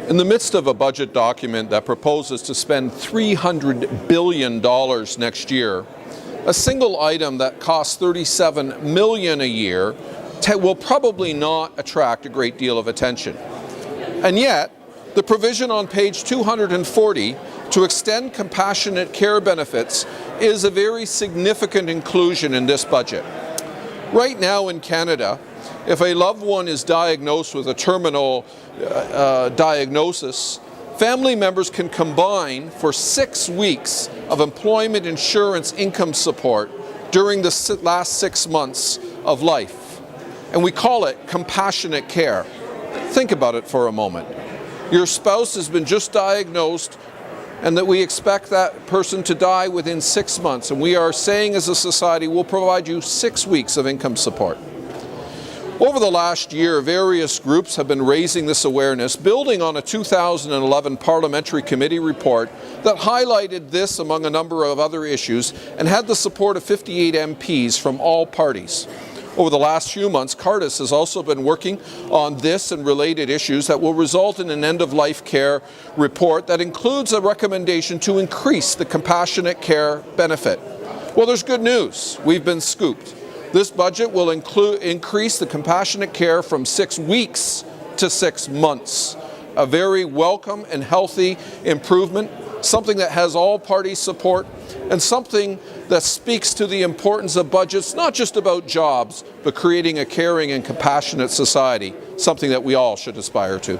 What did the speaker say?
In the midst of a budget document that proposes to spend $300 billion next year, a single item that costs $37 million a year will probably not attract a great deal of attention. And yet, the provision on page 240 to extend compassionate care benefits is a very significant inclusion in this budget. Right now in Canada, if a loved one is diagnosed with a terminal diagnosis, family members can combine for 6 weeks of employment insurance income support during the last 6 months of life. And we call it compassionate care. Think about it for a moment. Your spouse has been just diagnosed and that we expect that person to die within 6 months. And we are saying as a society, we'll provide you 6 weeks of income support. Over the last year, various groups have been raising this awareness, building on a 2011 Parliamentary Committee report that highlighted this among a number of other issues and had the support of 58 MPs from all parties. Over the last few months, Cardis has also been working on this and related issues that will result in an end-of-life care report that includes a recommendation to increase the compassionate care benefit. Well, there's good news. We've been scooped. This budget will increase the compassionate care from 6 weeks to 6 months. A very welcome and healthy improvement, something that has all party support, and something that speaks to the importance of budgets, not just about jobs, but creating a caring and compassionate society, something that we all should aspire to.